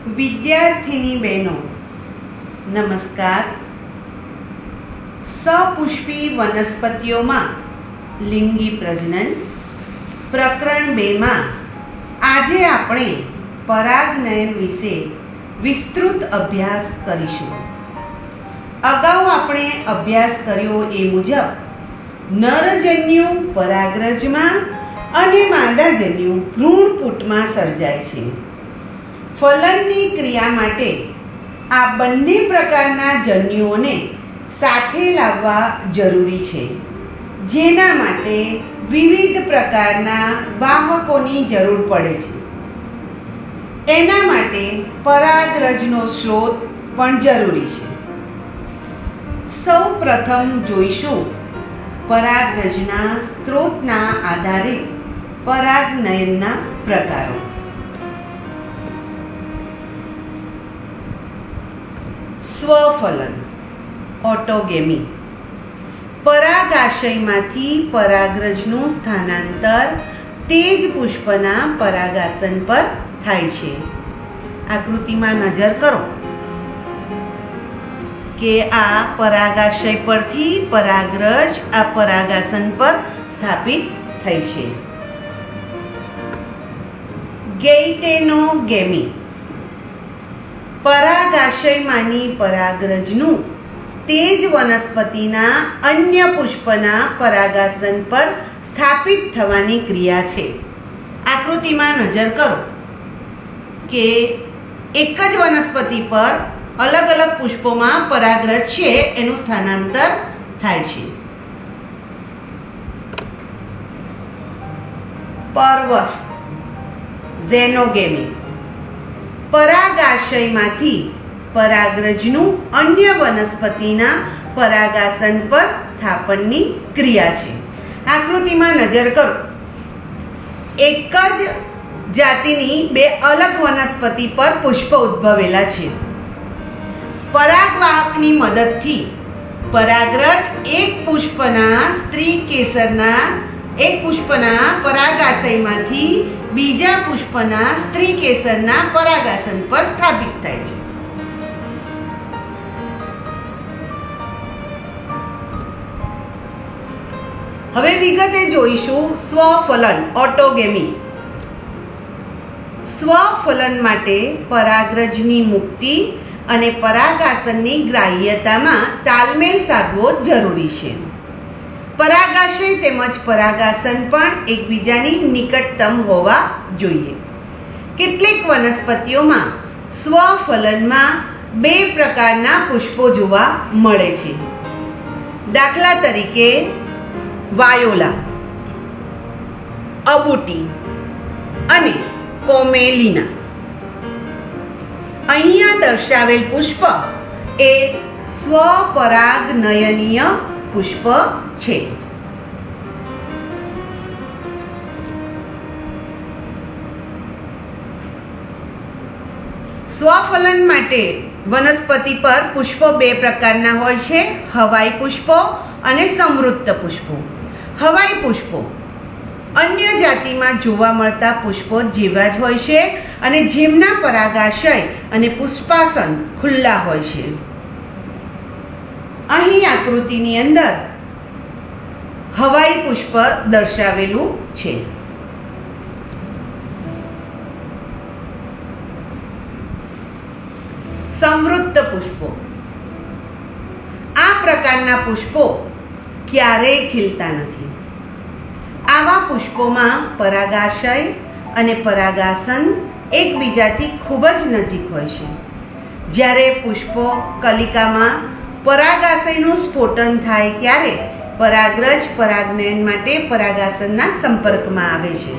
વિદ્યાર્થીની બહેનો નમસ્કાર. સપુષ્પી વનસ્પતિઓમાં લિંગી પ્રજનન પ્રકરણ 2માં આજે આપણે પરાગનયન વિશે વિસ્તૃત અભ્યાસ કરીશું. અગાઉ આપણે અભ્યાસ કર્યો એ મુજબ નરજન્યુ પરાગરજમાં અને માદાજન્યુ ભ્રૂણપૂટમાં સર્જાય છે. ફલનની ક્રિયા માટે આ બંને પ્રકારના જન્યુઓને સાથે લાવવા જરૂરી છે, જેના માટે વિવિધ પ્રકારના વાહકોની જરૂર પડે છે. એના માટે પરાગરજનો સ્ત્રોત પણ જરૂરી છે. સૌ પ્રથમ જોઈશું પરાગરજના સ્ત્રોતના આધારે પરાગનયનના પ્રકારો. સ્વફલન ઓટોગેમી. પરાગાશયમાંથી પરાગરજનું સ્થાનાંતર તે જ પુષ્પના પરાગાસન પર થાય છે. આકૃતિમાં નજર કરો કે આ પરાગાશય પરથી પરાગરજ આ પરાગાસન પર સ્થાપિત થઈ છે. ગેઇટેનોગેમી. પરાગાશયમાંની પરાગરજનું તે જ વનસ્પતિના અન્ય પુષ્પના પરાગાસન પર સ્થાપિત થવાની ક્રિયા છે. આકૃતિમાં નજર કરો કે એક જ વનસ્પતિ પર અલગ અલગ પુષ્પોમાં પરાગરજ છે એનું સ્થાનાંતર થાય છે. પરવશ ઝેનોગેમી. પરાગાશયમાંથી પરાગરજનું અન્ય વનસ્પતિના પરાગાસન પર સ્થાપનની ક્રિયા છે. આકૃતિમાં નજર કરો. એક જ જાતિની બે અલગ વનસ્પતિ પર પુષ્પ ઉદ્ભવેલા છે. પરાગવાહકની મદદથી પરાગરજ એક પુષ્પના પરાગાશયમાંથી બીજા પુષ્પના સ્ત્રી કેસરના પરાગાસન પર સ્થાપિત થાય છે. હવે વિગતે જોઈશું સ્વફલન ઓટોગેમી. સ્વફલન માટે પરાગરજની મુક્તિ અને પરાગાસનની ગ્રાહ્યતામાં તાલમેલ સાધવો જરૂરી છે. પરાગાશય તેમજ પરાગાસન પણ એકબીજાની નિકટતમ હોવા જોઈએ. કેટલીક વનસ્પતિઓમાં સ્વફલનમાં બે પ્રકારના પુષ્પો જોવા મળે છે. દાખલા તરીકે વાયોલા, અબુટી અને કોમેલિના. અહીંયા દર્શાવેલ પુષ્પ એ સ્વપરાગનયનીય પુષ્પ છે. સ્વફલન માટે વનસ્પતિ પર પુષ્પો બે પ્રકારના હોય છે: હવાઈ પુષ્પો અને સમૃદ્ધ પુષ્પો. હવાઈ પુષ્પો અન્ય જાતિમાં જોવા મળતા પુષ્પો જેવા જ હોય છે અને જેમના પરાગાશય અને પુષ્પાસન ખુલ્લા હોય છે. અહીં આકૃતિની અંદર હવાઈ પુષ્પ દર્શાવેલું છે. સમૃદ્ધ પુષ્પો. આ પ્રકારના પુષ્પો ક્યારેય ખીલતા નથી. આવા પુષ્પોમાં પરાગાશય અને પરાગાસન એકબીજાથી ખૂબ જ નજીક હોય છે. જ્યારે પુષ્પો કલિકામાં પરાગાશયનું સ્ફોટન થાય ત્યારે પરાગરજ પરાગનયન માટે પરાગાસનના સંપર્કમાં આવે છે.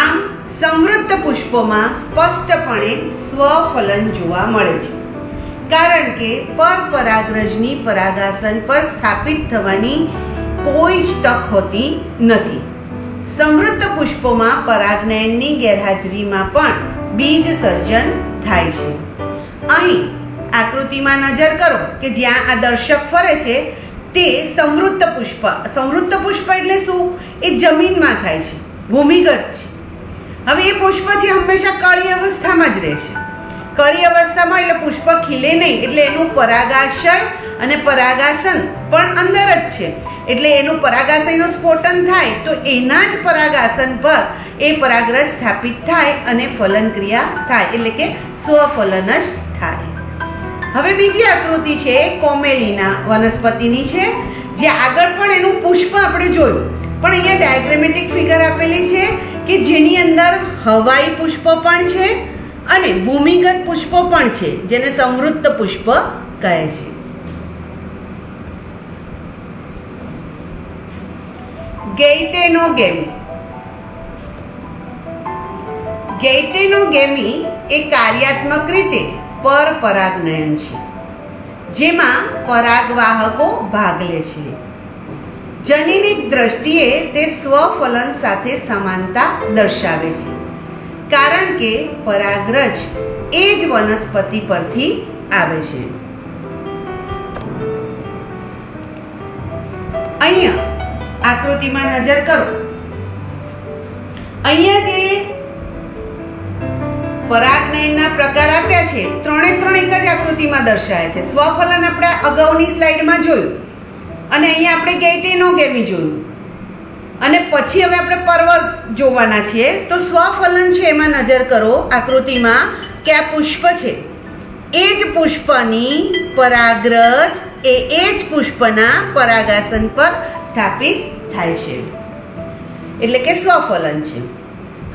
આમ સમૃદ્ધ પુષ્પોમાં સ્પષ્ટપણે સ્વફલન જોવા મળે છે, કારણ કે પરપરાગરજની પરાગાસન પર સ્થાપિત થવાની કોઈ જ તક હોતી નથી. સમૃદ્ધ પુષ્પોમાં પરાગનયનની ગેરહાજરીમાં પણ બીજ સર્જન થાય છે. અહીં આકૃતિમાં નજર કરો કે જ્યાં આ દર્શક ફરે છે તે સમૃદ્ધ પુષ્પ. સમૃદ્ધ પુષ્પ એટલે શું? એ જમીનમાં થાય છે, ભૂમિગત છે. હવે એ પુષ્પ છે હંમેશા કળી અવસ્થામાં જ રહે છે. કળી અવસ્થામાં એટલે પુષ્પ ખીલે નહીં, એટલે એનું પરાગાશય અને પરાગાસન પણ અંદર જ છે. એટલે એનું પરાગાશયનું સ્ફોટન થાય તો એના જ પરાગાસન પર એ પરાગરજ સ્થાપિત થાય અને ફલન ક્રિયા થાય, એટલે કે સ્વફલન જ થાય. હવે બીજી આકૃતિ છે કોમેલીના વનસ્પતિની છે, જે આગળ પણ એનું પુષ્પ આપણે જોયું, પણ અહીંયા ડાયાગ્રામેટિક ફિગર આપેલી છે કે જેની અંદર હવાઈ પુષ્પ પણ છે અને ભૂમિગત પુષ્પો પણ છે, જેને સંવૃત્ત પુષ્પ કહે છે. ગેઇટેનોગેમી. ગેઇટેનોગેમી એ કાર્યાત્મક રીતે પરપરાગનયન છે, જેમાં પરાગવાહકો ભાગ લે છે. જનીનિક દ્રષ્ટિએ તે સ્વફલન સાથે સમાનતા દર્શાવે છે, કારણ કે પરાગરજ એ જ વનસ્પતિ પરથી આવે છે. અહીંયા આકૃતિમાં નજર કરો. અહીંયા જે પરાગનયનના પ્રકાર આપ્યા છે ત્રણે ત્રણ એક જ આકૃતિમાં દર્શાવાય છે. સ્વફલન આપણે અગાઉની સ્લાઇડમાં જોયું અને અહીંયા આપણે ગેઇટેનોગેમી જોયું, અને પછી હવે આપણે પરવસ જોવાના છીએ. તો સ્વફલન છે એમાં નજર કરો આકૃતિમાં કે આ પુષ્પ છે, એ જ પુષ્પની પરાગરજ એ જ પુષ્પના પરાગાસન પર સ્થાપિત થાય છે, એટલે કે સ્વફલન છે.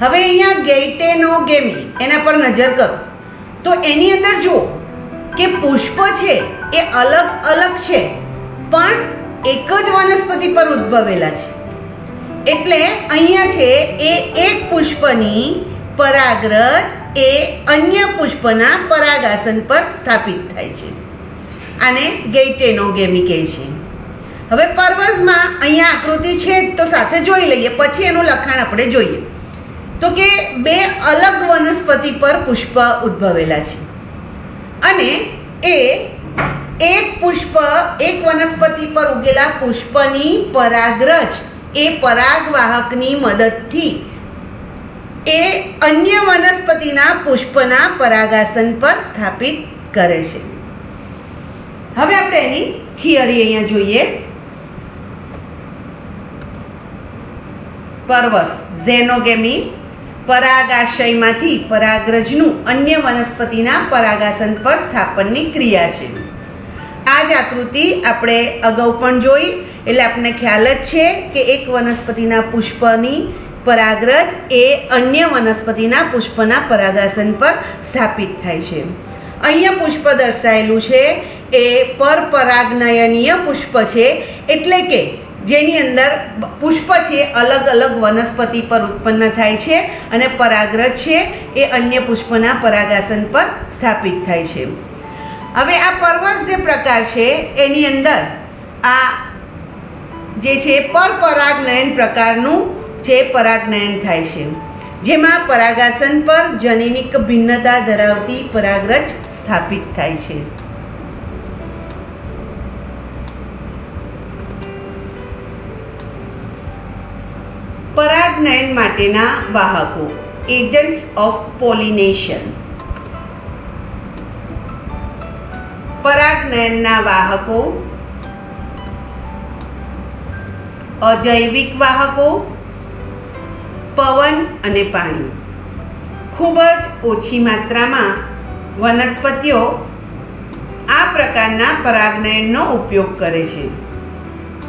હવે અહીંયા ગેઇટેનોગેમી એના પર નજર કરો તો એની અંદર જુઓ કે પુષ્પ છે એ અલગ અલગ છે, પણ એક જ વનસ્પતિ પર ઉદ્ભવેલા છે. એટલે અહીંયા છે એ એક પુષ્પની પરાગરજ એ અન્ય પુષ્પના પરાગાસન પર સ્થાપિત થાય છે. આને ગેઇટેનોગેમી કહે છે. હવે પરવસમાં અહીંયા આકૃતિ છે તો સાથે જોઈ લઈએ, પછી એનું લખાણ આપણે જોઈએ. તો કે બે અલગ વનસ્પતિ પર પુષ્પ ઉદ્ભવેલા છે અને એ એક વનસ્પતિ પર ઉગેલા પુષ્પની પરાગરજ એ પરાગવાહકની મદદથી એ અન્ય વનસ્પતિના પુષ્પના પરાગાસન પર સ્થાપિત કરે છે. હવે આપણે એની થિયરી અહીંયા જોઈએ. પરવસ ઝેનોગેમી પરાગાશયમાંથી પરાગરજનું અન્ય વનસ્પતિના પરાગાસન પર સ્થાપનની ક્રિયા છે. આ જ આકૃતિ આપણે અગાઉ પણ જોઈ, એટલે આપણને ખ્યાલ જ છે કે એક વનસ્પતિના પુષ્પની પરાગરજ એ અન્ય વનસ્પતિના પુષ્પના પરાગાસન પર સ્થાપિત થાય છે. અહીંયા પુષ્પ દર્શાવેલું છે એ પરપરાગનયનીય પુષ્પ છે, એટલે કે જેની અંદર પુષ્પ છે અલગ અલગ વનસ્પતિ પર ઉત્પન્ન થાય છે અને પરાગરજ છે એ અન્ય પુષ્પના પરાગાસન પર સ્થાપિત થાય છે. હવે આ પરવસ જે પ્રકાર છે એની અંદર આ જે છે પરપરાગનયન પ્રકારનું જે પરાગનયન થાય છે, જેમાં પરાગાસન પર જનીનિક ભિન્નતા ધરાવતી પરાગરજ સ્થાપિત થાય છે. પરાગનયન માટેના વાહકો એજન્ટ્સ ઓફ પોલિનેશન. પરાગનયનના વાહકો અજૈવિક વાહકો, પવન અને પાણી. ખૂબ જ ઓછી માત્રામાં વનસ્પતિઓ આ પ્રકારના પરાગનયનનો ઉપયોગ કરે છે.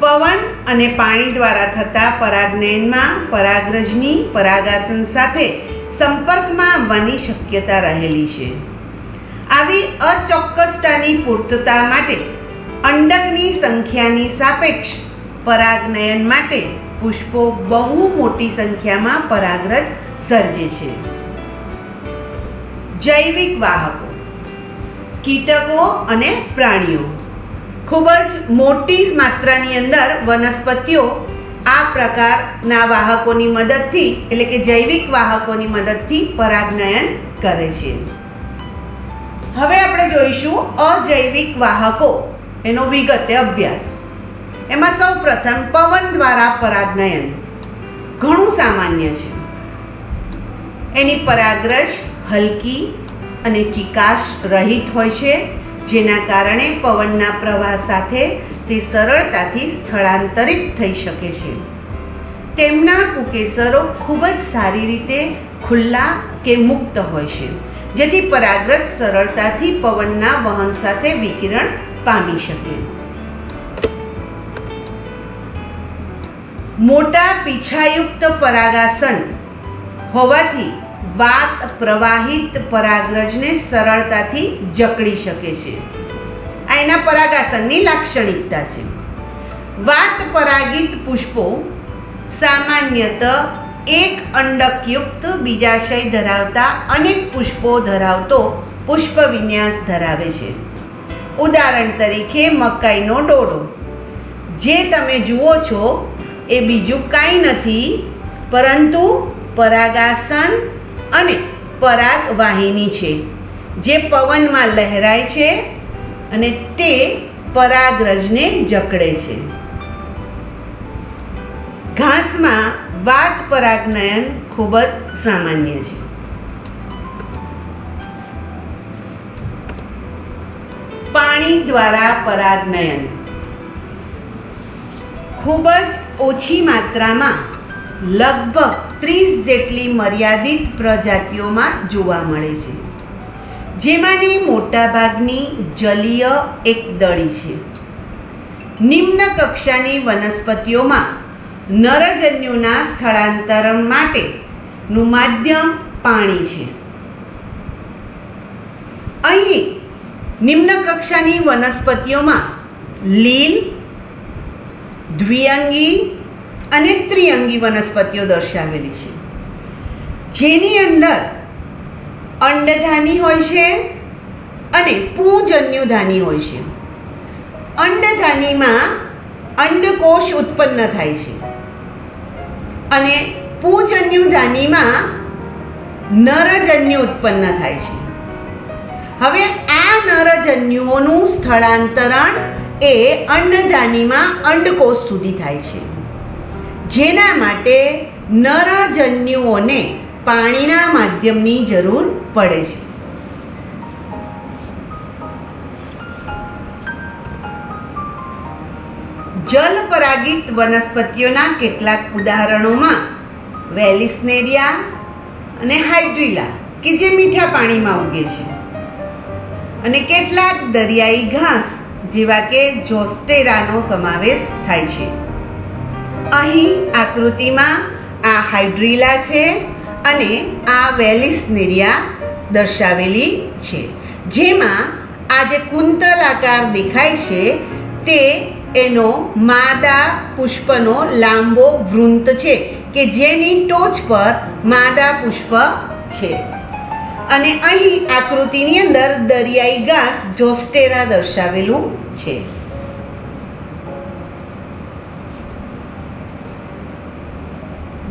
પવન અને પાણી દ્વારા થતા પરાગનયનમાં પરાગરજની પરાગાસન સાથે સંપર્કમાં આવવાની શક્યતા રહેલી છે. આવી અચોક્કસતાની પૂર્તતા માટે અંડકની સંખ્યાની સાપેક્ષ પરાગનયન માટે પુષ્પો બહુ મોટી સંખ્યામાં પરાગરજ સર્જે છે. જૈવિક વાહકો કીટકો અને પ્રાણીઓ. ખૂબ જ મોટી માત્રાની અંદર વનસ્પતિઓ આ પ્રકારના વાહકોની મદદથી, એટલે કે જૈવિક વાહકોની મદદથી પરાગનયન કરે છે. હવે આપણે જોઈશું અજૈવિક વાહકો, એનો વિગતે અભ્યાસ. એમાં સૌ પ્રથમ પવન દ્વારા પરાગનયન ઘણું સામાન્ય છે. એની પરાગરજ હલકી અને ચિકાશ રહિત હોય છે, જેના કારણે પવનના પ્રવાહ સાથે તે સરળતાથી સ્થળાંતરિત થઈ શકે છે. તેમના પુકેસરો ખૂબ જ સારી રીતે ખુલ્લા કે મુક્ત હોય છે, જેથી પરાગરજ સરળતાથી પવનના વહન સાથે વિકિરણ પામી શકે. મોટા પીછાયુક્ત પરાગાસન હોવાથી વાત પ્રવાહિત પરાગરજને સરળતાથી જકડી શકે છે. આ એના પરાગાસનની લાક્ષણિકતા છે. વાત પરાગિત પુષ્પો સામાન્યતઃ એક અંડકયુક્ત બીજાશય ધરાવતા અનેક પુષ્પો ધરાવતો પુષ્પ વિન્યાસ ધરાવે છે. ઉદાહરણ તરીકે મકાઈનો ડોડો જે તમે જુઓ છો એ બીજું કાંઈ નથી પરંતુ પરાગાસન અને પરાગવાહિની છે, જે પવનમાં લહેરાય છે અને તે પરાગરજને જકડે છે. ઘાસમાં વાત પરાગનયન ખૂબ જ સામાન્ય છે. પાણી દ્વારા પરાગનયન ખૂબ જ ઓછી માત્રામાં લગભગ 30 જેટલી મર્યાદિત પ્રજાતિઓમાં જોવા મળે છે, જેમાંની મોટાભાગની જલીય એકદળી છે. નિમ્ન કક્ષાની વનસ્પતિઓમાં નરજન્યુના સ્થળાંતરણ માટેનું માધ્યમ પાણી છે. અહીં નિમ્ન કક્ષાની વનસ્પતિઓમાં લીલ, દ્વિઅંગી અને ત્રિઅંગી વનસ્પતિઓ દર્શાવેલી છે, જેની અંદર અંડધાની હોય છે અને પૂજન્યુધાની હોય છે. અંડધાનીમાં અંડકોષ ઉત્પન્ન થાય છે અને પૂજન્યુધાનીમાં નરજન્યુ ઉત્પન્ન થાય છે. હવે આ નરજન્યુઓનું સ્થળાંતરણ એ અંડધાનીમાં અંડકોષ સુધી થાય છે, જેના માટે નરજન્યુઓને પાણીના માધ્યમની જરૂર પડે છે. જલપરાગિત વનસ્પતિઓના કેટલાક ઉદાહરણોમાં વેલિસ્નેરિયા અને હાઇડ્રીલા કે જે મીઠા પાણીમાં ઉગે છે, અને કેટલાક દરિયાઈ ઘાસ જેવા કે જોસ્ટેરાનો સમાવેશ થાય છે. અહીં આકૃતિમાં આ હાઇડ્રીલા છે અને આ વેલિસ્નેરિયા દર્શાવેલી છે, જેમાં આ જે કુંતલ આકાર દેખાય છે તે એનો માદા પુષ્પનો લાંબો વૃંત છે કે જેની ટોચ પર માદા પુષ્પ છે. અને અહીં આકૃતિની અંદર દરિયાઈ ઘાસ જોસ્ટેરા દર્શાવેલું છે.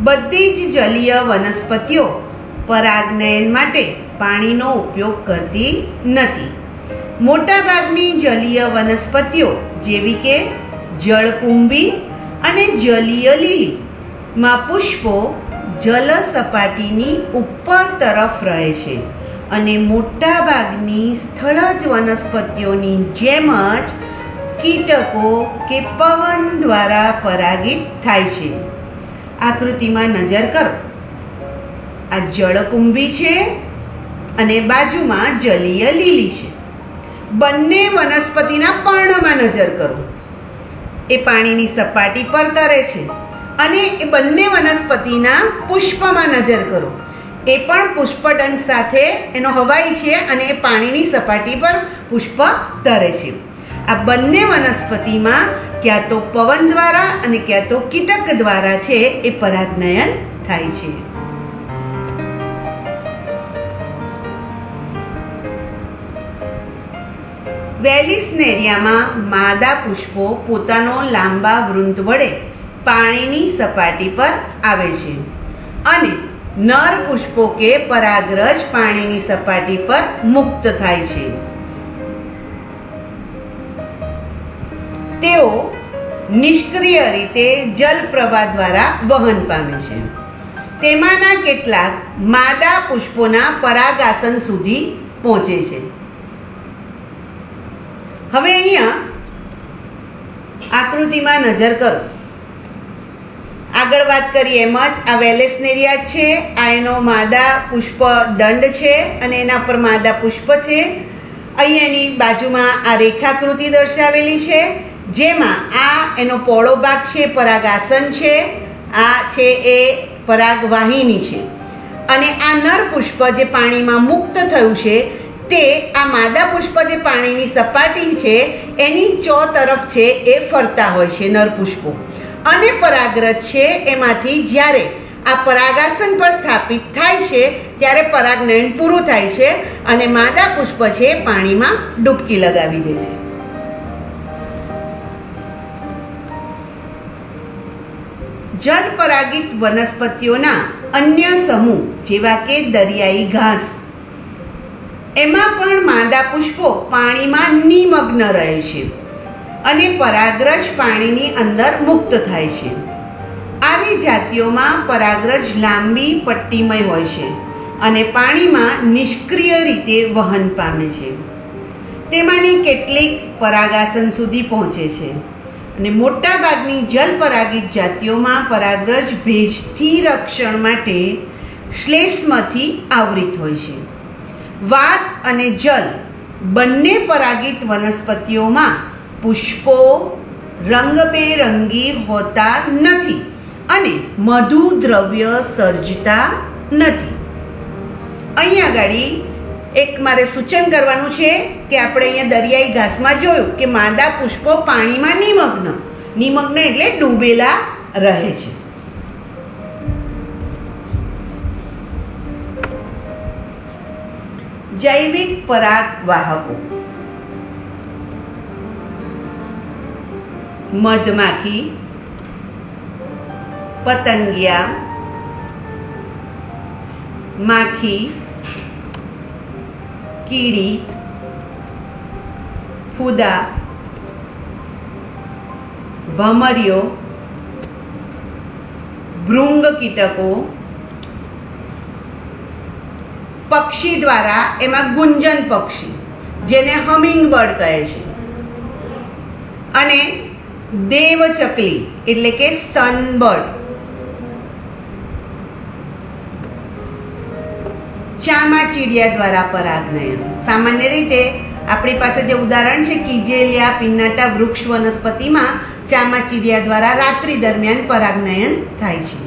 બધી જ જલીય વનસ્પતિઓ પરાગનયન માટે પાણીનો ઉપયોગ કરતી નથી. મોટાભાગની જલીય વનસ્પતિઓ જેવી કે જળકુંભી અને જલીય લીલીમાં પુષ્પો જલ સપાટીની ઉપર તરફ રહે છે અને મોટાભાગની સ્થળજ વનસ્પતિઓની જેમ જ કીટકો કે પવન દ્વારા પરાગિત થાય છે. આકૃતિમાં નજર કરો. આ જળકુંભી છે અને બાજુમાં જલીય લીલી છે. બંને વનસ્પતિના પર્ણમાં નજર કરો. એ પાણીની સપાટી પર તરે છે અને એ બંને વનસ્પતિના પુષ્પમાં નજર કરો. એ પણ પુષ્પદંડ સાથે એનો હવાઈ છે અને એ પાણીની સપાટી પર પુષ્પ તરે છે. આ બંને વનસ્પતિમાં ક્યાં તો પવન દ્વારા અને ક્યાં તો કીટક દ્વારા છે એ પરાગનયન થાય છે. વેલિસ્નેરિયામાં માદા પુષ્પો પોતાનો લાંબા વૃંત વડે પાણીની સપાટી પર આવે છે અને નર પુષ્પો કે પરાગરજ પાણીની સપાટી પર મુક્ત થાય છે. તેઓ નિષ્ક્રિય રીતે જલ પ્રવાહ દ્વારા વહન પામે છે. તેમાંના કેટલાક માદા પુષ્પોના પરાગાસન સુધી પહોંચે છે. હવે અહીંયા આકૃતિમાં નજર કરો. આગળ વાત કરીએ એમ જ આ વેલેસનેરિયા છે, આ એનો માદા પુષ્પ દંડ છે અને એના પર માદા પુષ્પ છે. અહીંયાની બાજુમાં આ રેખાકૃતિ દર્શાવેલી છે, જેમાં આ એનો પહોળો ભાગ છે પરાગાસન છે, આ છે એ પરાગવાહિની છે અને આ નર પુષ્પ જે પાણીમાં મુક્ત થયું છે તે આ માદા પુષ્પ જે પાણીની સપાટી છે એની તરફ છે એ ફરતા હોય છે નર પુષ્પો, અને પરાગરજ છે એમાંથી જ્યારે આ પરાગાસન પર સ્થાપિત થાય છે ત્યારે પરાગનયન પૂરું થાય છે અને માદા પુષ્પ છે પાણીમાં ડૂબકી લગાવી દે છે. જલ પરાગિત વનસ્પતિઓના અન્ય સમૂહ જેવા કે દરિયાઈ ઘાસ, એમાં પણ માદા પુષ્પો પાણીમાં નિમગ્ન રહે છે અને પરાગરજ પાણીની અંદર મુક્ત થાય છે. આવી જાતિઓમાં પરાગરજ લાંબી પટ્ટીમય હોય છે અને પાણીમાં નિષ્ક્રિય રીતે વહન પામે છે. તેમાંની કેટલીક પરાગાસન સુધી પહોંચે છે અને મોટાભાગની જલ પરાગિત જાતિઓમાં પરાગરજ ભેજથી રક્ષણ માટે શ્લેષ્મથી આવૃત હોય છે. વાત અને જલ બંને પરાગિત વનસ્પતિઓમાં પુષ્પો રંગબેરંગી હોતા નથી અને મધુ દ્રવ્ય સર્જતા નથી. અહીંયા આગળ એક મારે સૂચન કરવાનું છે કે આપણે અહીંયા દરિયાઈ ઘાસમાં જોયું કે માદા પુષ્પો પાણીમાં નિમગ્ન એટલે ડૂબેલા રહે છે. જૈવિક પરાગવાહકો મધમાખી, પતંગિયા, માખી, કીડી, ફૂદા, ભમરીઓ, ભૃંગ કીટકો, પક્ષી દ્વારા એમાં ગુંજન પક્ષી જેને હમિંગ બર્ડ કહે છે, અને દેવચકલી એટલે કે સનબર્ડ, ચામાચીડિયા દ્વારા પરાગનયન. સામાન્ય રીતે આપણી પાસે જે ઉદાહરણ છે કિજેલિયા પિન્નાટા વૃક્ષ વનસ્પતિમાં ચામાચીડિયા દ્વારા રાત્રિ દરમિયાન પરાગનયન થાય છે.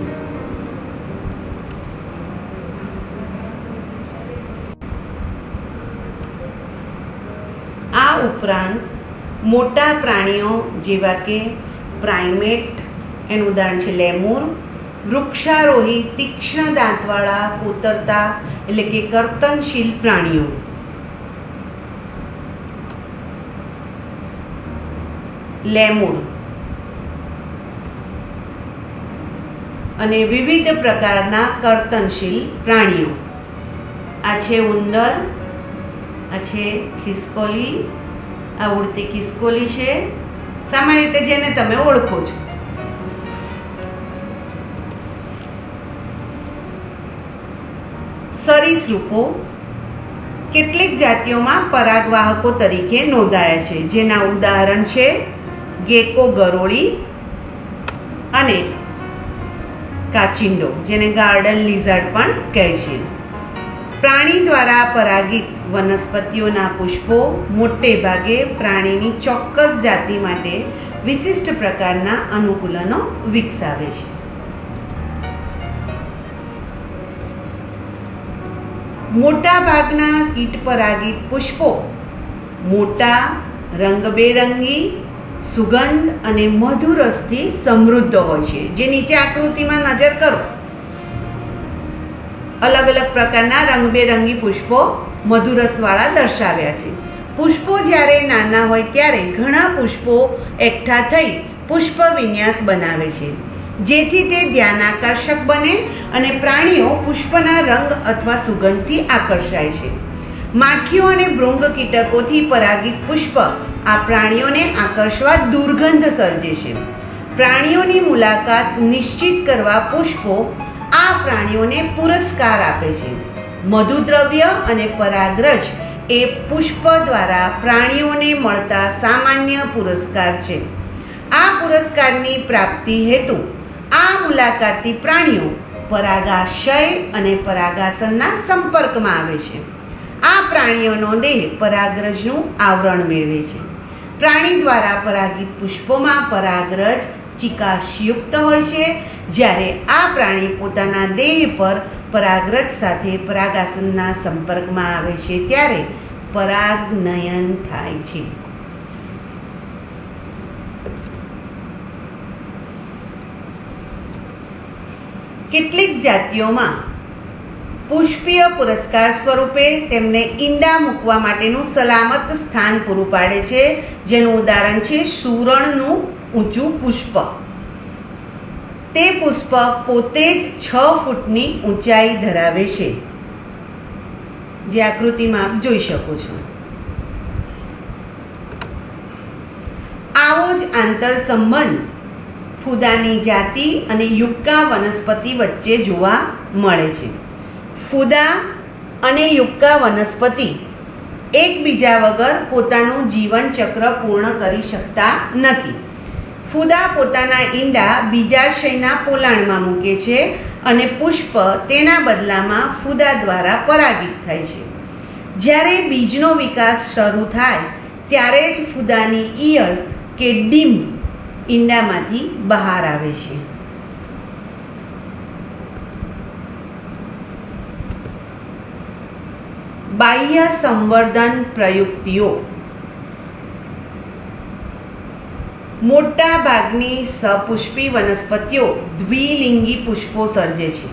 આ ઉપરાંત મોટા પ્રાણીઓ જેવા કે પ્રાઇમેટ, એનું ઉદાહરણ છે લેમુર, વૃક્ષારોહી તીક્ષ્ણ દાંતવાળા કોતરતા એટલે કે કર્તનશીલ પ્રાણીઓ, લેમુર, અને વિવિધ પ્રકારના કર્તનશીલ પ્રાણીઓ. આ છે ઉંદર, આ છે ખિસકોલી, આ ઉડતી ખિસકોલી છે, સામાન્ય રીતે જેને તમે ઓળખો છો. સરીસૃપો કેટલીક જાતિઓમાં પરાગવાહકો તરીકે નોંધાયા છે, જેના ઉદાહરણ છે ગેકો ગરોળી અને કાચિંડો, જેને ગાર્ડન લિઝાર્ડ પણ કહે છે. પ્રાણી દ્વારા પરાગિત વનસ્પતિઓના પુષ્પો મોટે ભાગે પ્રાણીની ચોક્કસ જાતિ માટે વિશિષ્ટ પ્રકારના અનુકૂલનો વિકસાવે છે. મોટા ભાગના કીટ પરાગિત પુષ્પો મોટા, રંગબેરંગી, સુગંધ અને મધુરસથી સમૃદ્ધ હોય છે. જે નીચે આકૃતિમાં નજર કરો, અલગ અલગ પ્રકારના રંગબેરંગી પુષ્પો મધુરસવાળા દર્શાવ્યા છે. પુષ્પો જ્યારે નાના હોય ત્યારે ઘણા પુષ્પો એકઠા થઈ પુષ્પ વિન્યાસ બનાવે છે, જેથી તે ધ્યાન આકર્ષક બને અને પ્રાણીઓ પુષ્પના રંગ અથવા સુગંધથી આકર્ષાય છે. માખીઓ અને ભૃંગ કીટકોથી પરાગિત પુષ્પ આ પ્રાણીઓને આકર્ષવા દુર્ગંધ સર્જે છે. પ્રાણીઓની મુલાકાત નિશ્ચિત કરવા પુષ્પો આ આ પ્રાણીઓને પુરસ્કાર આપે છે. મધુદ્રવ્ય અને પરાગરજ એ પુષ્પ દ્વારા પ્રાણીઓને મળતા સામાન્ય પુરસ્કાર છે. આ પુરસ્કારની પ્રાપ્તિ હેતુ આ મુલાકાતી પ્રાણીઓ પરાગાશય અને પરાગાસનના સંપર્કમાં આવે છે. આ પ્રાણીઓનો દેહ પરાગરજનું આવરણ મેળવે છે. પ્રાણી દ્વારા પરાગિત પુષ્પોમાં પરાગરજ ચિકાશયુક્ત હોય છે. જ્યારે આ પ્રાણી પોતાના દેહ પર પરાગરજ સાથે પરાગાસનના સંપર્કમાં આવે છે ત્યારે પરાગનયન થાય છે. કેટલીક જાતિઓમાં પુષ્પીય પુરસ્કાર સ્વરૂપે તેમને ઈંડા મૂકવા માટેનું સલામત સ્થાન પૂરું પાડે છે, જેનું ઉદાહરણ છે સુરણનું ઊંચું પુષ્પ. તે પુષ્પ પોતે જ 6 ફૂટની ઊંચાઈ ધરાવે છે, જે આકૃતિમાં આપ જોઈ શકો છો. આવો જ આંતર સંબંધ ફૂદાની જાતિ અને યુક્કા વનસ્પતિ વચ્ચે જોવા મળે છે. ફૂદા અને યુક્કા વનસ્પતિ એકબીજા વગર પોતાનું જીવન ચક્ર પૂર્ણ કરી શકતા નથી. ફૂદા પોતાના ઈંડા બીજાશયના પોલાણમાં મૂકે છે અને પુષ્પ તેના બદલામાં ફૂદા દ્વારા પરાગિત થાય છે. જ્યારે બીજનો વિકાસ શરૂ થાય ત્યારે જ ફૂદાની ઈયળ કે ડીંબ ઈંડામાંથી બહાર આવે છે. બાહ્ય સંવર્ધન પ્રયુક્તિઓ. મોટા ભાગની સપુષ્પી વનસ્પતિઓ દ્વિલિંગી પુષ્પો સર્જે છે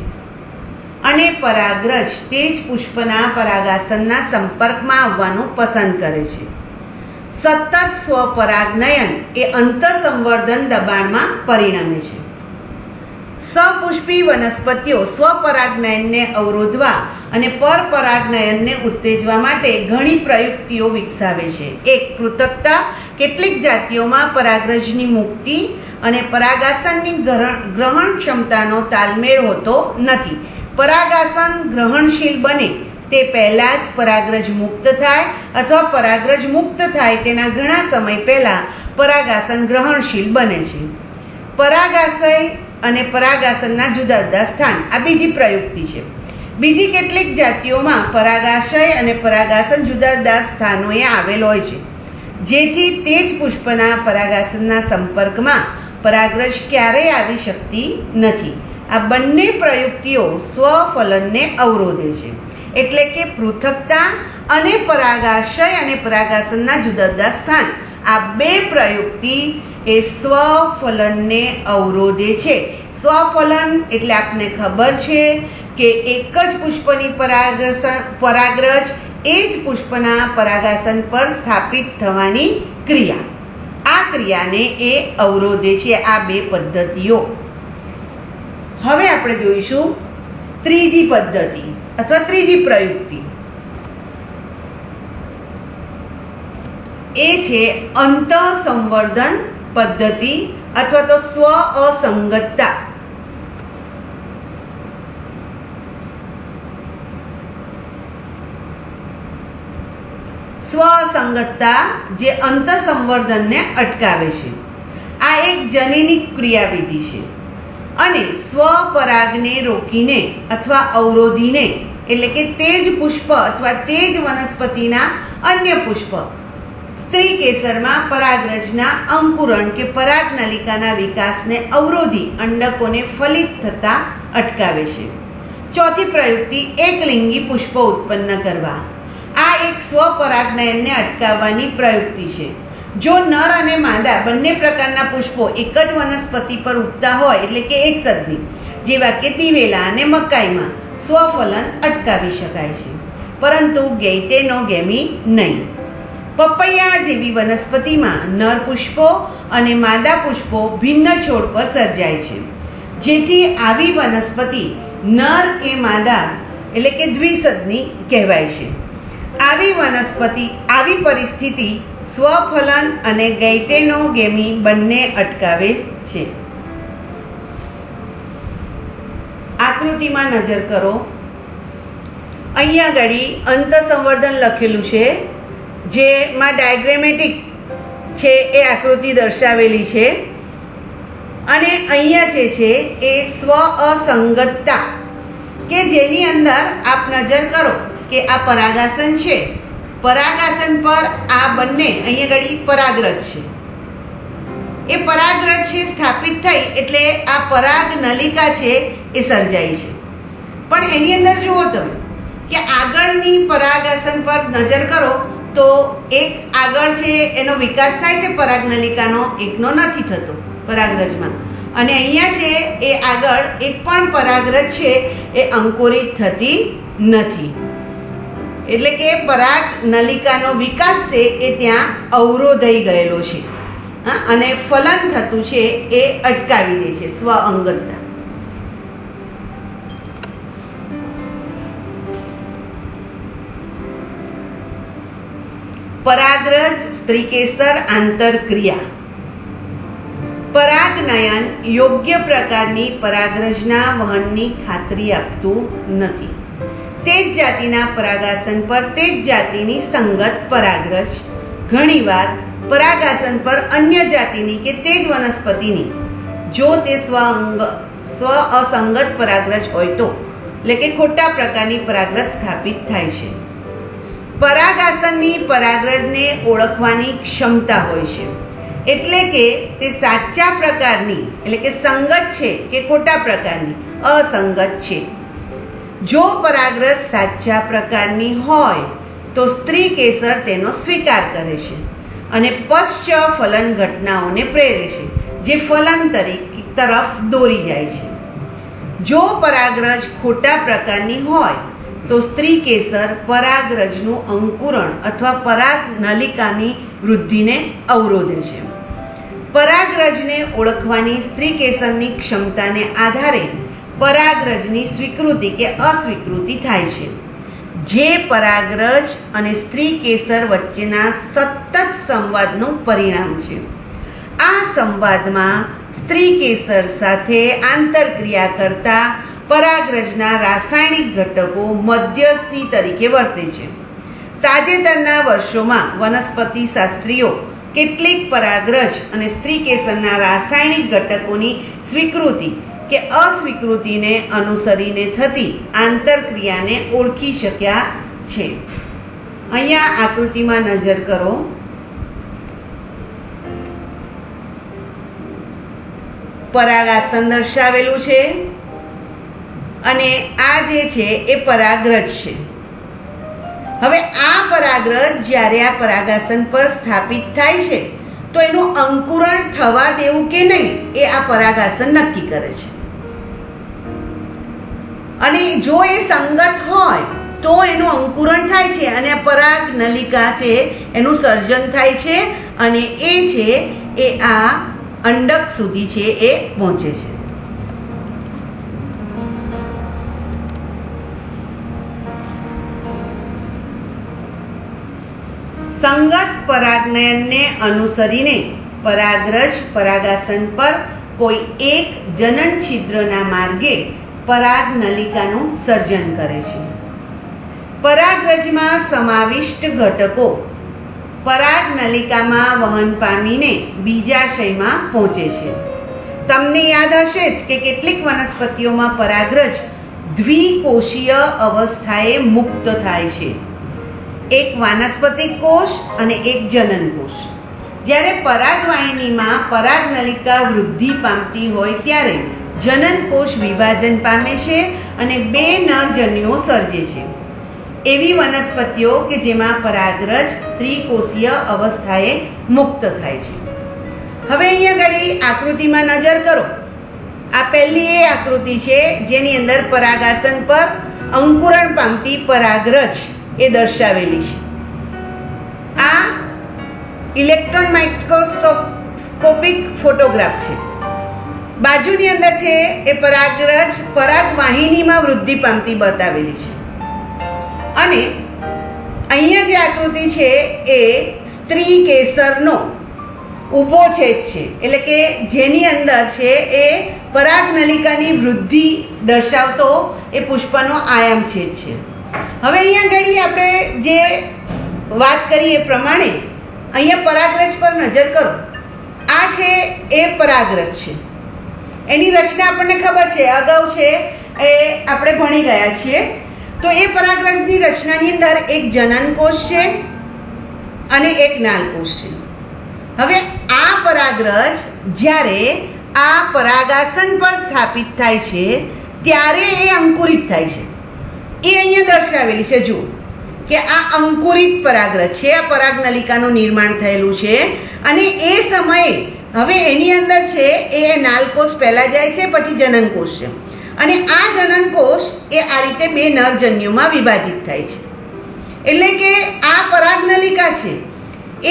અને પરાગરજ તે જ પુષ્પના પરાગાસનના સંપર્કમાં આવવાનું પસંદ કરે છે. સતત સ્વપરાગનયન એ અંતઃસંવર્ધન દબાણમાં પરિણમે છે. સપુષ્પી વનસ્પતિઓ સ્વપરાગનયનને અવરોધવા અને પરપરાગનયનને ઉત્તેજવા માટે ઘણી પ્રયુક્તિઓ વિકસાવે છે. એક, પૃથકતા. કેટલીક જાતિઓમાં પરાગરજની મુક્તિ અને પરાગાસનની ગ્રહણ ક્ષમતાનો તાલમેળ હોતો નથી. પરાગાસન ગ્રહણશીલ બને તે પહેલાં જ પરાગરજ મુક્ત થાય અથવા પરાગરજ મુક્ત થાય તેના ઘણા સમય પહેલાં પરાગાસન ગ્રહણશીલ બને છે. પરાગાશય અને પરાગાસનના જુદા જુદા સ્થાન, આ બીજી પ્રયુક્તિ છે. બીજી કેટલીક જાતિઓમાં પરાગાશય અને પરાગાસન જુદા જુદા સ્થાનોએ આવેલ હોય છે, જેથી તે જ પુષ્પના પરાગાસનના સંપર્કમાં પરાગરજ ક્યારેય આવી શકતી નથી. આ બંને પ્રયુક્તિઓ સ્વફલનને અવરોધે છે. એટલે કે પૃથકતા અને પરાગાશય અને પરાગાસનના જુદા જુદા સ્થાન, આ બે પ્રયુક્તિ એ સ્વફલનને અવરોધે છે. સ્વફલન એટલે આપને ખબર છે કે એક જ પુષ્પની પરાગરજ એ જ પુષ્પના પરાગાસન પર સ્થાપિત થવાની ક્રિયા. આ ક્રિયાને એ અવરોધે છે, આ બે પદ્ધતિઓ. હવે આપણે જોઈશું ત્રીજી પદ્ધતિ અથવા ત્રીજી પ્રયુક્તિ. એ છે અંતઃસંવર્ધન પદ્ધતિ અથવા તો સ્વ અસંગતતા. સ્વસંગતતા જે અંતઃસંવર્ધનને અટકાવે છે. આ એક જનીનિક ક્રિયાવિધિ છે અને સ્વપરાગને રોકીને અથવા અવરોધીને, એટલે કે તે જ પુષ્પ અથવા તે જ વનસ્પતિના અન્ય પુષ્પ સ્ત્રી કેસરમાં પરાગરજના અંકુરણ કે પરાગનલિકાના વિકાસને અવરોધી અંડકોને ફલિત થતા અટકાવે છે. ચોથી પ્રયુક્તિ એકલિંગી પુષ્પો ઉત્પન્ન કરવા. આ એક સ્વપરાગનયનને અટકાવવાની પ્રયુક્તિ છે. જો નર અને માદા બંને પ્રકારના પુષ્પો એક જ વનસ્પતિ પર ઉગતા હોય, એટલે કે એક સદની, જેવા કે દિવેલા અને મકાઈમાં, સ્વફલન અટકાવી શકાય છે, પરંતુ ગૈટેનોગેમી નહીં. પપૈયા જેવી વનસ્પતિમાં નર પુષ્પો અને માદા પુષ્પો ભિન્ન છોડ પર સર્જાય છે, જેથી આવી વનસ્પતિ નર કે માદા એટલે કે દ્વિસદની કહેવાય છે. આવી પરિસ્થિતિ સ્વફલન અને ગૈટેનોગેમી બંને અટકાવે છે. આકૃતિ આકૃતિમાં નજર કરો. અહીંયા આગળ અંતઃસંવર્ધન લખેલું છે, જેમાં ડાયગ્રેમેટિક છે એ આકૃતિ દર્શાવેલી છે. અને અહીંયા જે છે એ સ્વ અસંગતતા, કે જેની અંદર આપ નજર કરો કે આ પરાગાસન છે. પરાગાસન પર આ બંને અહીંયા આગળ પરાગરજ છે. એ પરાગરજ છે સ્થાપિત થઈ એટલે આ પરાગ નલિકા છે એ સર્જાઈ છે. પણ એની અંદર જુઓ તમે કે આગળની પરાગાસન પર નજર કરો તો એક આગળ છે એનો વિકાસ થાય છે પરાગ નલિકાનો, એકનો નથી થતો પરાગરજમાં. અને અહીંયા છે એ આગળ એક પણ પરાગરજ છે એ અંકુરિત થતી નથી. એટલે કે પરાગ નલિકાનો વિકાસ છે એ ત્યાં અવરોધાઈ ગયેલો છે. અને ફલન થતું છે એ અટકાવી દે છે સ્વ અંગતતા. પરાગરજ સ્ત્રીકેસર આંતરક્રિયા. પરાગનયન યોગ્ય પ્રકારની પરાગરજના વહનની ખાતરી આપતું નથી. તે જ જાતિના પરાગાસન પર તે જ જાતિની સંગત પરાગરજ ઘણીવાર પરાગાસન પર અન્ય જાતિની કે તે જ વનસ્પતિની, જો તે સ્વ અસંગત પરાગરજ હોય તો, એટલે કે ખોટા પ્રકારની પરાગરજ સ્થાપિત થાય છે. પરાગાસનની પરાગરજને ઓળખવાની ક્ષમતા હોય છે. એટલે કે તે સાચા પ્રકારની, એટલે કે સંગત છે કે ખોટા પ્રકારની અસંગત છે. જો પરાગરજ સાચા પ્રકારની હોય તો સ્ત્રી કેસર તેનો સ્વીકાર કરે છે અને પશ્ચ ફલન ઘટનાઓને પ્રેરે છે, જે ફલન તરફ દોરી જાય છે. જો પરાગરજ ખોટા પ્રકારની હોય તો સ્ત્રી કેસર પરાગરજનું અંકુરણ અથવા પરાગ નલિકાની વૃદ્ધિને અવરોધે છે. પરાગરજને ઓળખવાની સ્ત્રી કેસરની ક્ષમતાને આધારે પરાગરજની સ્વીકૃતિ કે અસ્વીકૃતિ થાય છે, જે પરાગરજ અને સ્ત્રી કેસર વચ્ચેના સતત સંવાદનું પરિણામ છે. આ સંવાદમાં સ્ત્રી કેસર સાથે આંતરક્રિયા કરતા પરાગરજના રાસાયણિક ઘટકો મધ્યસ્થી તરીકે વર્તે છે. તાજેતરના વર્ષોમાં વનસ્પતિ શાસ્ત્રીઓ કેટલીક પરાગરજ અને સ્ત્રી કેસરના રાસાયણિક ઘટકોની સ્વીકૃતિ કે અસ્વીકૃતિને અનુસરીને થતી આંતરક્રિયાને ઓળખી શક્યા છે. અહીંયા આકૃતિમાં નજર કરો. પરાગાસન દર્શાવેલું છે અને આ જે છે એ પરાગરજ છે. હવે આ પરાગરજ જ્યારે આ પરાગાસન પર સ્થાપિત થાય છે તો એનું અંકુરણ થવા દેવું કે નહીં એ આ પરાગાસન નક્કી કરે છે. અને જો એ સંગત હોય તો એનું અંકુરણ થાય છે અને આ પરાગ નલિકા છે એનું સર્જન થાય છે અને એ છે એ આ અંડક સુધી છે એ પહોંચે છે. સંગત પરાગનયનને અનુસરીને પરાગરજ પરાગાસન પર કોઈ એક જનન છિદ્રના માર્ગે પરાગ નલિકાનું સર્જન કરે છે. પરાગરજમાં સમાવિષ્ટ ઘટકો પરાગ નલિકામાં વહન પામીને બીજાશયમાં પહોંચે છે. તમને યાદ હશે જ કે કેટલીક વનસ્પતિઓમાં પરાગરજ દ્વિકોષીય અવસ્થાએ મુક્ત થાય છે. એક વાનસ્પતિક કોષ અને એક જનન કોષ. જ્યારે પરાગવાહિનીમાં પરાગ નલિકા વૃદ્ધિ પામતી હોય ત્યારે જનન કોષ વિભાજન પામે છે અને બે નરજન્યુઓ સર્જે છે. એવી વનસ્પતિઓ કે જેમાં પરાગરજ ત્રિકોષીય અવસ્થાએ મુક્ત થાય છે. હવે અહીંયા ઘડી આકૃતિમાં નજર કરો. આ પહેલી એ આકૃતિ છે જેની અંદર પરાગાસન પર અંકુરણ પામતી પરાગરજ એ દર્શાવેલી છે. આ ઇલેક્ટ્રોન માઇક્રોસ્કોપિક ફોટોગ્રાફ છે. બાજુની અંદર છે એ પરાગરજ પરાગવાહિનીમાં વૃદ્ધિ પામતી બતાવેલી છે. અને અહીંયા જે આકૃતિ છે એ સ્ત્રી કેસરનો ઊભો છેદ છે, એટલે કે જેની અંદર છે એ પરાગનલિકાની વૃદ્ધિ દર્શાવતો એ પુષ્પનો આયામ છેદ છે. હવે અહીંયા ઘડી આપણે જે વાત કરી એ પ્રમાણે અહીંયા પરાગરજ પર નજર કરો. આ છે એ પરાગરજ છે, એની રચના આપણને ખબર છે, અગાઉ છે એ આપણે ભણી ગયા છીએ. તો એ પરાગરજની રચનાની અંદર એક જનનકોષ છે અને એક નાલકોષ છે. હવે આ પરાગરજ જ્યારે આ પરાગાસન પર સ્થાપિત થાય છે ત્યારે એ અંકુરિત થાય છે. એ અહીંયા દર્શાવેલી છે. જુઓ કે આ અંકુરિત પરાગરજ છે, આ પરાગનલિકાનું નિર્માણ થયેલું છે અને એ સમયે હવે એની અંદર છે એ નાલકોષ પહેલાં જાય છે, પછી જનનકોષ છે અને આ જનનકોષ એ આ રીતે બે નરજન્યુમાં વિભાજિત થાય છે. એટલે કે આ પરાગનલિકા છે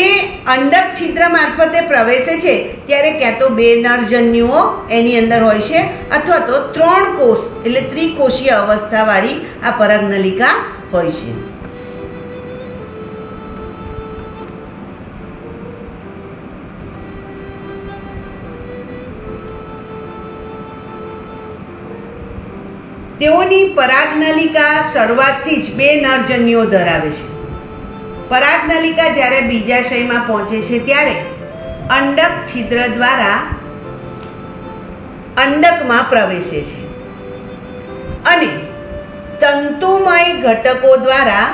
એ અંડક છિદ્ર મારફતે પ્રવેશે છે ત્યારે ક્યાં તો બે નરજન્યુઓ એની અંદર હોય છે અથવા તો 3 કોષ એટલે ત્રિકોષીય અવસ્થાવાળી આ પરાગનલિકા હોય છે. તેઓની પરાગનલિકા શરૂઆતથી જ બે નરજન્યુઓ ધરાવે છે. પરાગનલિકા જ્યારે બીજાશયમાં પહોંચે છે ત્યારે અંડક છિદ્ર દ્વારા અંડકમાં પ્રવેશે છે અને તંતુમય ઘટકો દ્વારા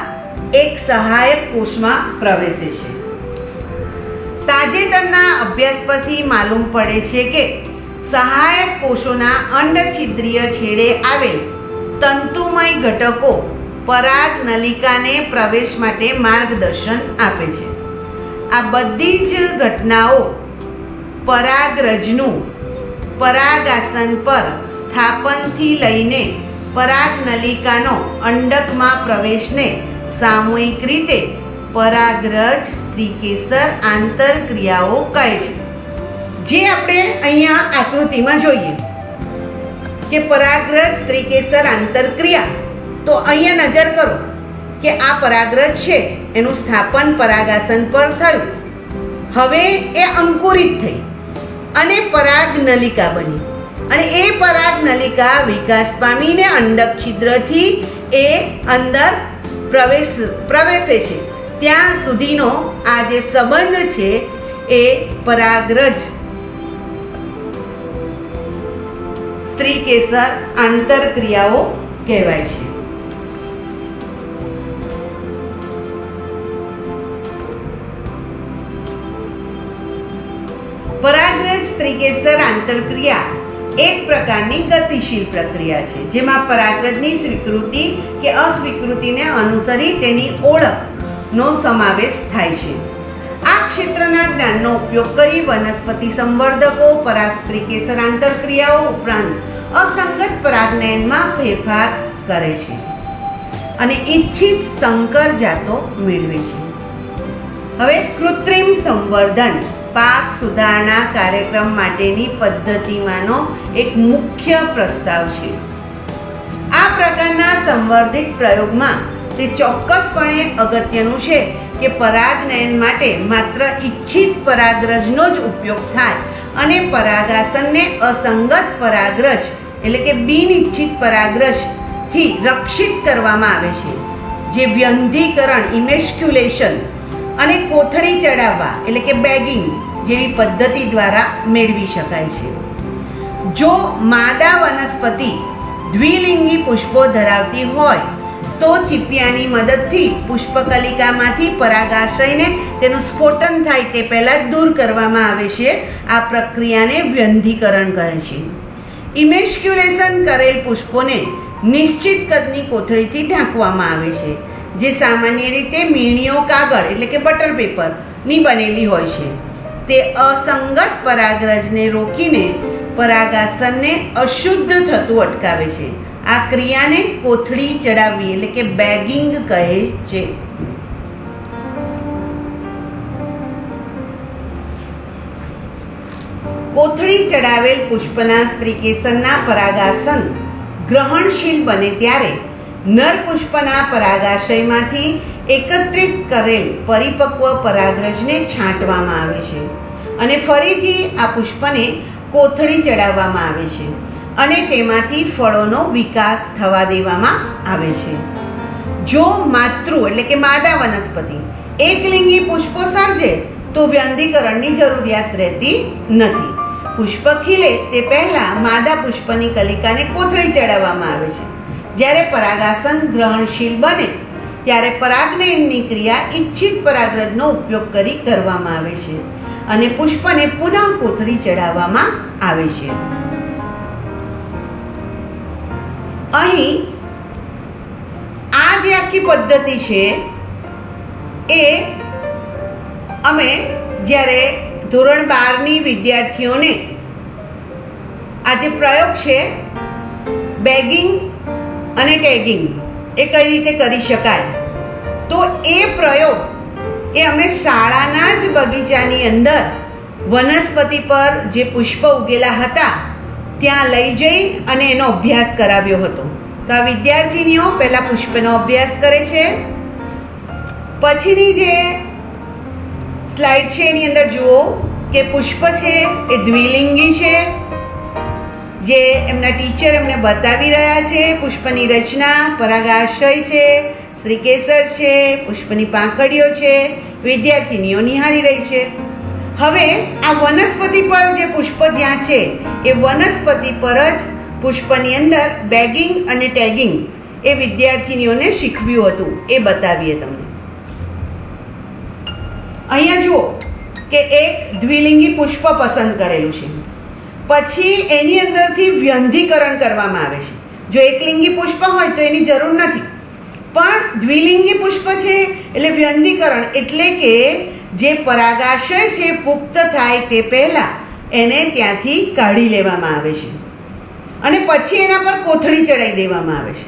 એક સહાયક કોષમાં પ્રવેશે છે. તાજેતરના અભ્યાસ પરથી માલુમ પડે છે કે સહાયક કોષોના અંડછિદ્રીય છેડે આવેલ તંતુમય ઘટકો પરાગનલિકાને પ્રવેશ માટે માર્ગદર્શન આપે છે. આ બધી જ ઘટનાઓ પરાગરજનું પરાગાસન પર સ્થાપનથી લઈને પરાગનલિકાનો અંડકમાં પ્રવેશને સામૂહિક રીતે પરાગરજ સ્ત્રીકેસર આંતરક્રિયાઓ કહે છે. જે આપણે અહીંયા આકૃતિમાં જોઈએ કે પરાગરજ સ્ત્રીકેસર આંતરક્રિયા, તો અહીંયા નજર કરો કે આ પરાગરજ છે એનું સ્થાપન પરાગાસન પર થયું. હવે એ અંકુરિત થઈ અને પરાગનલિકા બની અને એ પરાગનલિકા વિકાસ પામીને અંડક છિદ્રથી એ અંદર પ્રવેશે છે. ત્યાં સુધીનો આ જે સંબંધ છે એ પરાગરજ સ્ત્રીકેસર આંતરક્રિયાઓ કહેવાય છે. પરાગરજ સ્ત્રીકેસર આંતરક્રિયા એક પ્રકારની ગતિશીલ પ્રક્રિયા છે જેમાં પરાગરજની સ્વીકૃતિ કે અસ્વીકૃતિને અનુસરી તેની ઓળખનો સમાવેશ થાય છે. આ ક્ષેત્રના જ્ઞાનનો ઉપયોગ કરી વનસ્પતિ સંવર્ધકો પરાગ સ્ત્રીકેસર આંતરક્રિયાઓ ઉપરાંત અસંગત પરાગનયનમાં ફેરફાર કરે છે અને ઈચ્છિત સંકર જાતો મેળવે છે. હવે કૃત્રિમ સંવર્ધન પાક સુધારણા કાર્યક્રમ માટેની પદ્ધતિમાંનો એક મુખ્ય પ્રસ્તાવ છે. આ પ્રકારના સંવર્ધિત પ્રયોગમાં તે ચોક્કસપણે અગત્યનું છે કે પરાગનયન માટે માત્ર ઈચ્છિત પરાગરજનો જ ઉપયોગ થાય અને પરાગાસનને અસંગત પરાગરજ એટલે કે બિનઇચ્છિત પરાગરજથી રક્ષિત કરવામાં આવે છે, જે વ્યંધીકરણ ઇમેસ્ક્યુલેશન અને કોથળી ચડાવવા એટલે કે બેગિંગ જેવી પદ્ધતિ દ્વારા મેળવી શકાય છે. જો માદા વનસ્પતિ દ્વિલિંગી પુષ્પો ધરાવતી હોય તો ચીપિયાની મદદથી પુષ્પકલિકામાંથી પરાગાશયને તેનું સ્ફોટન થાય તે પહેલાં જ દૂર કરવામાં આવે છે. આ પ્રક્રિયાને વ્યંધીકરણ કહે છે. ઇમેસ્ક્યુલેશન કરેલ પુષ્પોને નિશ્ચિત કદની કોથળીથી ઢાંકવામાં આવે છે, જે સામાન્ય રીતે મીણીઓ કાગળ એટલે કે બટર પેપરની બનેલી હોય છે. તે અસંગત પરાગરજને રોકીને પરાગાસનને અશુદ્ધ થતું અટકાવે છે. આ ક્રિયાને કોથળી ચડાવવી એટલે કે બેગિંગ કહે છે. કોથળી ચડાવેલ પુષ્પના સ્ત્રીકેસરના પરાગાસન ગ્રહણશીલ બને ત્યારે નર પુષ્પના પરાગાશયમાંથી એકત્રિત કરેલ પરિપક્વ પરાગરજને છાંટવામાં આવે છે અને ફરીથી આ પુષ્પને કોથળી ચડાવવામાં આવે છે અને તેમાંથી ફળોનો વિકાસ થવા દેવામાં આવે છે. જો માતૃ એટલે કે માદા વનસ્પતિ એકલિંગી પુષ્પો સર્જે તો વ્યંધીકરણની જરૂરિયાત રહેતી નથી. પુષ્પ ખીલે તે પહેલાં માદા પુષ્પની કલિકાને કોથળી ચડાવવામાં આવે છે. જ્યારે પરાગાસન ગ્રહણશીલ બને ત્યારે પરાગનયનની ક્રિયા ઈચ્છિત પરાગરજનો ઉપયોગ કરી કરવામાં આવે છે અને પુષ્પને પુનઃ કોથળી ચડાવવામાં આવે છે. અહીં આ જે આખી પદ્ધતિ છે એ અમે જ્યારે ધોરણ 12ની વિદ્યાર્થીઓને આ જે પ્રયોગ છે બેગિંગ અને ટેગિંગ એ કઈ રીતે કરી શકાય, તો એ પ્રયોગ એ અમે શાળાના જ બગીચાની અંદર વનસ્પતિ પર જે પુષ્પ ઉગેલા હતા ત્યાં લઈ જઈ અને એનો અભ્યાસ કરાવ્યો હતો. તો આ વિદ્યાર્થીનીઓ પહેલા પુષ્પનો અભ્યાસ કરે છે. પછીની જે સ્લાઇડ છે એની અંદર જુઓ કે પુષ્પ છે એ દ્વિલિંગી છે, જે એમના ટીચર એમને બતાવી રહ્યા છે. પુષ્પની રચના, પરાગાશય છે, શ્રીકેસર છે, પુષ્પની પાંખડીઓ છે, વિદ્યાર્થીનીઓ નિહાળી રહી છે. હવે આ વનસ્પતિ પર જે પુષ્પ જ્યાં છે એ વનસ્પતિ પર જ પુષ્પની અંદર બેગિંગ અને ટેગિંગ એ વિદ્યાર્થીનીઓને શીખવ્યું હતું, એ બતાવીએ તમને. અહીંયા જુઓ કે એક દ્વિલિંગી પુષ્પ પસંદ કરેલું છે, પછી એની અંદરથી વ્યંધીકરણ કરવામાં આવે છે. જો એકલિંગી પુષ્પ હોય તો એની જરૂર નથી, પણ દ્વિલિંગી પુષ્પ છે એટલે વ્યંધીકરણ એટલે કે જે પરાગાશય છે પુખ્ત થાય તે પહેલાં એને ત્યાંથી કાઢી લેવામાં આવે છે અને પછી એના પર કોથળી ચડાવી દેવામાં આવે છે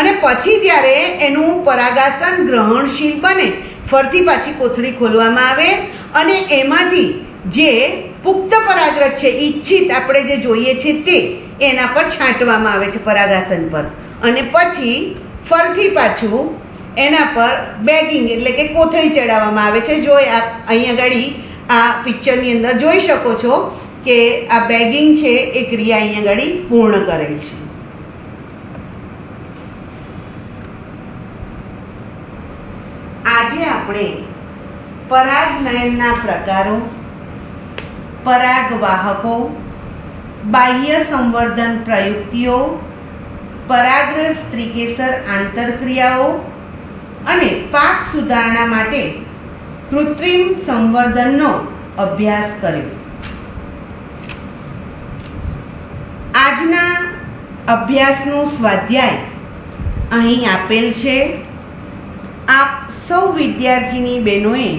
અને પછી જ્યારે એનું પરાગાસન ગ્રહણશીલ બને ફરતી પાછી કોથળી ખોલવામાં આવે અને એમાંથી જે પુખ્ત પરાગરજ છે ઈચ્છિત આપણે જે જોઈએ છે તે એના પર છાંટવામાં આવે છે પરાગાસન પર અને પછી ફરતી પાછું એના પર બેગિંગ એટલે કે કોથળી ચડાવવામાં આવે છે. જો આપ અહીંયા આગળ આ પિક્ચરની અંદર જોઈ શકો છો કે આ બેગિંગ છે એ ક્રિયા અહીંયા આગળ પૂર્ણ કરેલ છે. આજે આપણે પરાગનયનના પ્રકારો, પરાગવાહકો, બાહ્ય સંવર્ધન પ્રયુક્તિઓ, પરાગરજ સ્ત્રીકેસર આંતરક્રિયાઓ અને પાક સુધારણા માટે કૃત્રિમ સંવર્ધનનો અભ્યાસ કર્યો. આજના અભ્યાસનું સ્વાધ્યાય અહીં આપેલ છે. આપ સૌ વિદ્યાર્થીની બહેનોએ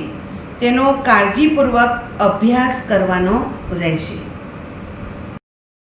તેનો કાળજીપૂર્વક અભ્યાસ કરવાનો રહેશે.